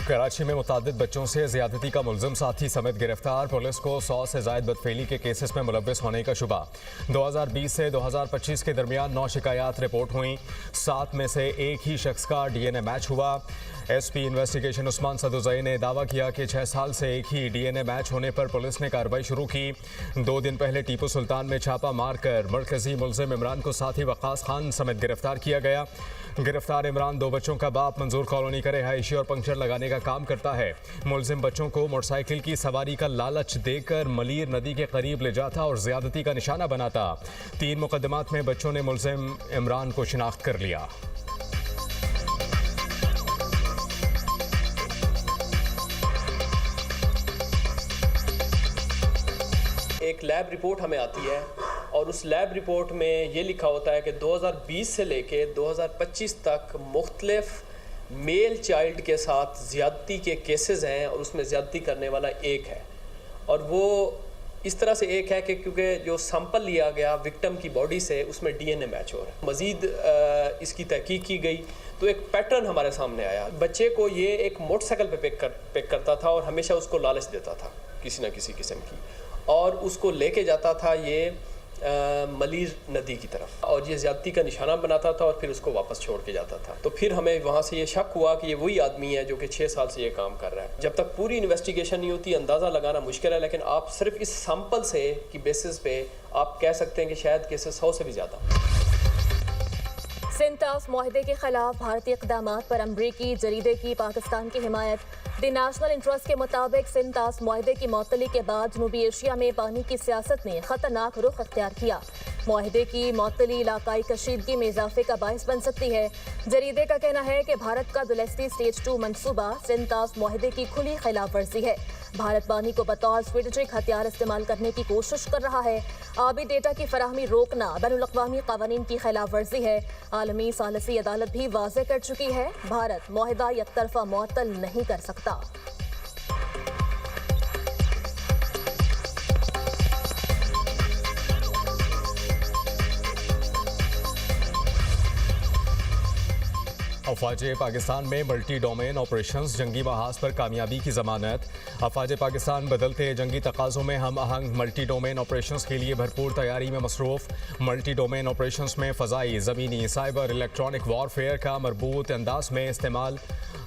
कराची में मुतादिद बच्चों से ज्यादती का मुलजिम साथी समेत गिरफ्तार। पुलिस को 100 से जायद बदफेली के केसेस में मुलव्विस होने का शुबा। 2020 से 2025 के दरमियान 9 शिकायत रिपोर्ट हुई। 7 में से एक ही शख्स का DNA मैच हुआ। SP इन्वेस्टिगेशन उस्मान सदुजई ने दावा किया कि 6 साल से एक ही DNA मैच होने पर पुलिस ने कार्रवाई शुरू की। 2 दिन पहले टीपू सुल्तान में छापा मारकर मरकजी मुलजिम इमरान को साथी वक्कास खान समेत गिरफ्तार किया गया। गिरफ्तार इमरान 2 बच्चों का बाप मंजूर कॉलोनी का रिहायशी और पंक्चर लगाने का काम करता है। मुलजिम बच्चों को मोटरसाइकिल की सवारी का लालच देकर मलीर नदी के करीब ले जाता और ज्यादती का निशाना बनाता। 3 मुकदमात में बच्चों ने मुलजिम इमरान को शिनाख्त कर लिया। एक लैब रिपोर्ट हमें आती है और उस लैब रिपोर्ट में ये लिखा होता है कि 2020 से लेके 2025 तक मुख्तलिफ मेल चाइल्ड के साथ ज़्यादती के केसेस हैं और उसमें ज़्यादती करने वाला एक है। और वो इस तरह से एक है कि क्योंकि जो सैंपल लिया गया विक्टिम की बॉडी से उसमें DNA मैच हो रहा है। मज़ीद इसकी तहकीक की गई तो एक पैटर्न हमारे सामने आया। बच्चे को ये एक मोटरसाइकिल पे पिक करता था और हमेशा उसको लालच देता था किसी न किसी किस्म की, और उसको लेके जाता था ये मलीर नदी की तरफ और ये ज़्यादती का निशाना बनाता था और फिर उसको वापस छोड़ के जाता था। तो फिर हमें वहाँ से ये शक हुआ कि ये वही आदमी है जो कि 6 साल से ये काम कर रहा है। जब तक पूरी इन्वेस्टिगेशन नहीं होती अंदाज़ा लगाना मुश्किल है, लेकिन आप सिर्फ इस सैंपल से की बेसिस पे आप कह सकते हैं कि शायद केसेस 100 से भी ज़्यादा। सिंटास मुआहदे के खिलाफ भारतीय इक़दामात पर अमरीकी जरीदे की पाकिस्तान की हिमायत। द नेशनल इंटरेस्ट के मुताबिक सिंटास मुआहदे की मअतली के बाद जनूबी एशिया में पानी की सियासत ने खतरनाक रुख अख्तियार किया। मुआहदे की मअतली इलाकाई कशीदगी में इजाफे का बायस बन सकती है। जरीदे का कहना है कि भारत का दुलस्ती स्टेज 2 मनसूबा सिंटास मुआहदे की खुली खिलाफ वर्जी है। भारत पानी को बतौर स्ट्रेटेजिक हथियार इस्तेमाल करने की कोशिश कर रहा है। आबी डेटा की फराहमी रोकना बैनुल-अक़वामी क़वानीन की खिलाफ वर्जी है। आलमी सालसी अदालत भी वाज़ेह कर चुकी है, भारत मुआहदा यकतरफा मुअत्तल नहीं कर सकता। अफवाज पाकिस्तान में मल्टी डोमेन ऑपरेशंस जंगी महाज पर कामयाबी की जमानत। अफवाज पाकिस्तान बदलते जंगी तकाज़ों में हम आहंग मल्टी डोमेन ऑपरेशंस के लिए भरपूर तैयारी में मसरूफ़। मल्टी डोमेन ऑपरेशंस में फ़ज़ाई, ज़मीनी, साइबर, इलेक्ट्रॉनिक वॉरफेयर का मरबूत अंदाज में इस्तेमाल।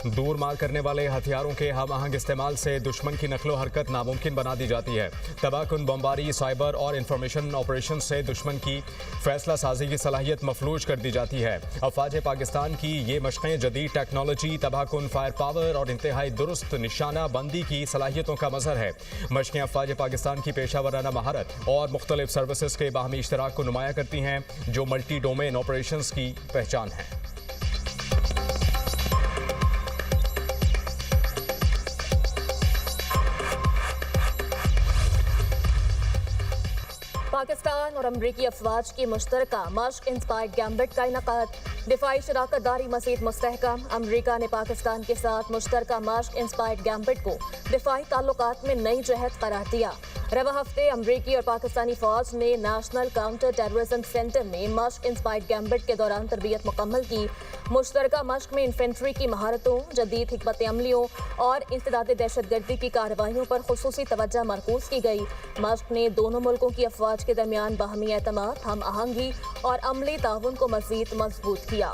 दूर मार करने वाले हथियारों के हम आहंग इस्तेमाल से दुश्मन की नकलो हरकत नामुमकिन बना दी जाती है। तबाहकुन बमबारी, साइबर और इंफॉर्मेशन ऑपरेशन से दुश्मन की फैसला साजी की सलाहियत मफलूज कर दी जाती है। अफवाज पाकिस्तान की ये मशक़ें जदीद टेक्नोलॉजी, तबाहकुन, फायर पावर और इंतहाई दुरुस्त निशाना बंदी की सलाहियतों का मज़हर है। मशक़ें अफवाज पाकिस्तान की पेशा वराना महारत और मुख्तलिफ सर्विसेज के बाहमी इश्तराक को नुमाया करती हैं, जो मल्टी डोमेन ऑपरेशंस की पहचान है। पाकिस्तान और अमरीकी अफवाज की मुश्तरका मश्क इंस्पायर्ड गैम्बिट का इनकाद। दिफाई शराकतदारी मज़ीद मुस्तहकम। अमरीका ने पाकिस्तान के साथ मुश्तरका मश्क इंस्पायर्ड गैम्बिट को दिफाई ताल्लुकात में नई जहत करार दिया। रवा हफ्ते अमरीकी और पाकिस्तानी फौज ने नेशनल काउंटर टेररिज्म सेंटर में मश्क इंस्पायर्ड गैम्बिट के दौरान तरबियत मुकम्मल की। मुश्तरका मश्क में इन्फेंट्री की महारतों, जदीद हिकमत अमलियों और इंसदाद दहशतगर्दी की कार्रवाइयों पर खुसूसी तवज्जो मरकूज की गई। मश्क ने दोनों मुल्कों की अफवाज के दरमियान बाहमी एतमाद, हम आहंगी और अमली ताउन को मज़ीद मजबूत किया।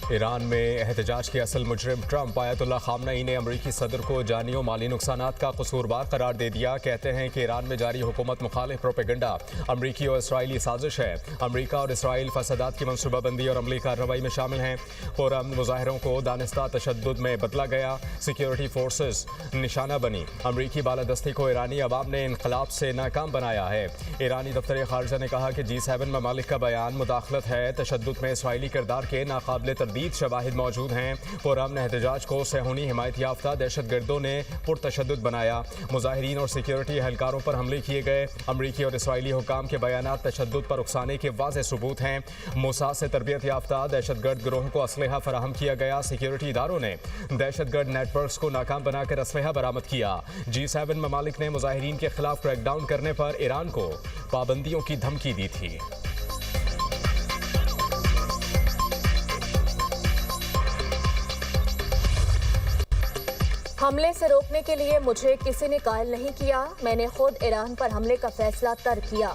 ईरान में एहतजाज के असल मुजरिम ट्रंप आयतुल्लाह खामनई ने अमरीकी सदर को जानी और माली नुकसानात का कसूरवार करार दे दिया। कहते हैं कि ईरान में जारी हुकूमत मुखालिफ प्रोपेगेंडा अमरीकी और इसराइली साजिश है। अमरीका और इसराइल फसादात की मनसूबाबंदी और अमली कार्रवाई में शामिल हैं। पुरअमन मुजाहिरों को दानिस्ता तशद्दुद में बदला गया। सिक्योरिटी फोर्सेस निशाना बनी। अमरीकी बालादस्ती को ईरानी अवाम ने इनकलाब से नाकाम बनाया है। ईरानी दफ्तर खारजा ने कहा कि G7 ममालिक का बयान मुदाखलत है, तशद्दुद में इसराइली किरदार के नाकाबिले मजीद शवाहिद मौजूद हैं। पुरअमन एहतजाज को सेहूनी हिमायत याफ्ता दहशत गर्दों ने पुरतशद्दुद बनाया। मुजाहिरीन और सिक्योरिटी एहलकारों पर हमले किए गए। अमरीकी और इसराइली हुकाम के बयानात तशद्दुद पर उकसाने के वाज़ेह सबूत हैं। मोसाद से तरबियत याफ्ता दहशत गर्द गिरोहों को असलहा फराहम किया गया। सिक्योरिटी इदारों ने दहशत गर्द नेटवर्क को नाकाम बनाकर असलहा बरामद किया। G7 ममालिक ने मुजाहिरीन के खिलाफ क्रैकडाउन करने पर ईरान को पाबंदियों की धमकी दी थी। हमले से रोकने के लिए मुझे किसी ने कायल नहीं किया। मैंने खुद ईरान पर हमले का फैसला तर्क किया।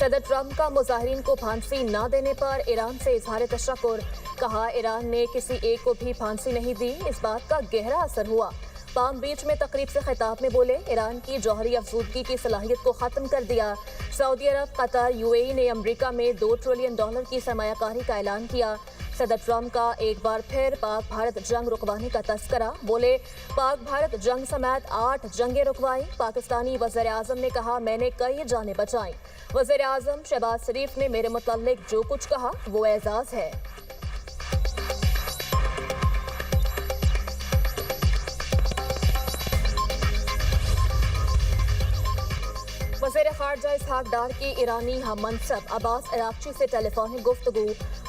सदर ट्रंप का मुजाहिरीन को फांसी न देने पर ईरान से इजहार तशक्कुर। कहा, ईरान ने किसी एक को भी फांसी नहीं दी। इस बात का गहरा असर हुआ। पाम बीच में तकरीब से खिताब में बोले, ईरान की जौहरी अफजूदगी की सलाहियत को ख़त्म कर दिया। सऊदी अरब, कतर, UAE ने अमरीका में $2 ट्रिलियन की सरमायाकारी का ऐलान किया। सदर ट्रंप का एक बार फिर पाक भारत जंग रुकवाने का तस्करा। बोले, पाक भारत जंग समेत 8 जंगें रुकवाई। पाकिस्तानी वज़ीर आज़म ने कहा, मैंने कई जानें बचाई। वज़ीर आज़म शहबाज शरीफ ने मेरे मुताल्लिक जो कुछ कहा वो एजाज़ है। वज़ीर ख़ारजा इसहाक डार की ईरानी हम मनसब अब्बास अरागची से टेलीफोनिक गुफ्तगू।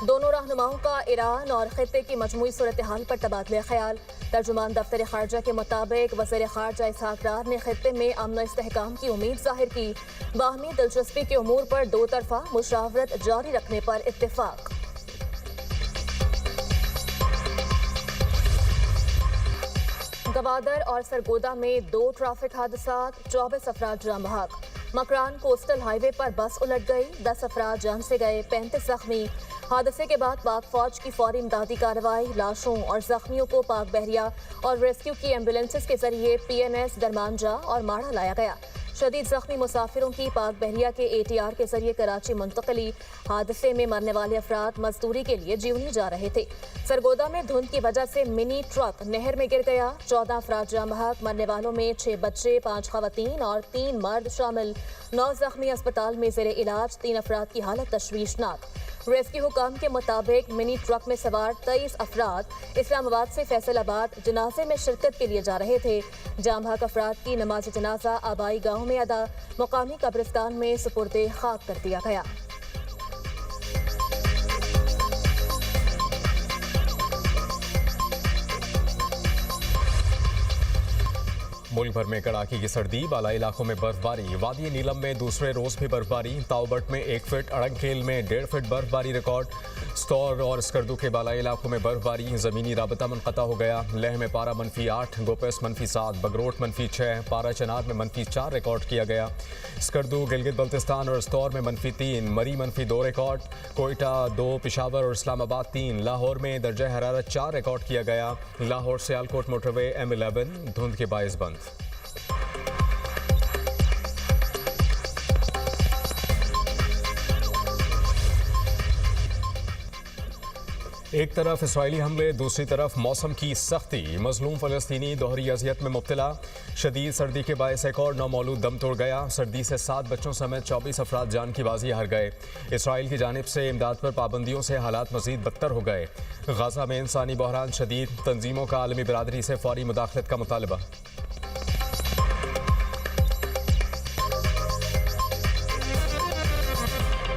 दोनों रहनुमाओं का ईरान और खित्ते की मजमूई सूरत हाल पर तबादला ख्याल। तर्जुमान दफ्तर ख़ारजा के मुताबिक वज़ीर ख़ारजा इसहाक डार ने खित्ते में अमन और इस्तेहकाम की उम्मीद जाहिर की। बाहमी दिलचस्पी के उमूर पर दो तरफा मुशावरत जारी रखने पर इत्तेफाक। गवादर और सरगोदा में 2 ट्रैफिक हादसात, 24 अफराद जान बहक। मकरान कोस्टल हाईवे पर बस उलट गई, 10 अफराद जान से गए, 35 जख्मी। हादसे के बाद पाक फौज की फौरी इमदादी कार्रवाई। लाशों और जख्मियों को पाक बहरिया और रेस्क्यू की एम्बुलेंसेस के जरिए PNS दरमानजा और माड़ा लाया गया। शदीद जख्मी मुसाफिरों की पाक बहरिया के ATR के जरिए कराची मुंतकली। हादसे में मरने वाले अफराद मजदूरी के लिए जीवनी जा रहे थे। सरगोदा में धुंध की वजह से मिनी ट्रक नहर में गिर गया, 14 अफराद जान बहक। मरने वालों में 6 बच्चे, 5 खवातीन और 3 मर्द शामिल। 9 जख्मी अस्पताल में ज़ेरे इलाज, 3 अफराद की हालत तशवीशनाक। रेस्क्यू हुकाम के मुताबिक मिनी ट्रक में सवार 23 अफराद इस्लामाबाद से फैसलाबाद जनाजे में शिरकत के लिए जा रहे थे। जाम बहक अफराद की नमाज जनाजा आबाई गाँव में अदा, मुकामी कब्रिस्तान में सुपुर्दे खाक कर दिया गया। मुल्क भर में कड़ाके की सर्दी, बालाई इलाकों में बर्फबारी। वादी नीलम में दूसरे रोज भी बर्फबारी। ताओबट में 1 फीट, अड़ंगखेल में 1.5 फीट बर्फबारी रिकॉर्ड। स्टोर और स्कर्दू के बालाई इलाकों में बर्फबारी। ज़मीनी राबता मुनक़ता हो गया। लेह में पारा -8, गोपेस -7, बगरोट -6, पारा चनार में -4 रिकॉर्ड किया गया। स्कर्दू, गिलगित बल्तिस्तान और स्टोर में -3, मरी -2 रिकॉर्ड। कोयटा 2, पेशावर और इस्लामाबाद 3। लाहौर में दर्जा हरारत 4 रिकॉर्ड किया गया। लाहौर सियालकोट मोटरवे M11 धुंध के बायस बंद। एक तरफ इसराइली हमले, दूसरी तरफ मौसम की सख्ती। मजलूम फ़लस्तीनी दोहरी अजियत में मुब्तला। शदीद सर्दी के बायस एक और नौमौलूद दम तोड़ गया। सर्दी से 7 बच्चों समेत 24 अफराद जान की बाजी हार गए। इसराइल की जानिब से इमदाद पर पाबंदियों से हालात मजीद बदतर हो गए। गाजा में इंसानी बहरान शदीद, तंजीमों का आलमी बरादरी से फौरी मुदाखलत का मुतालबा।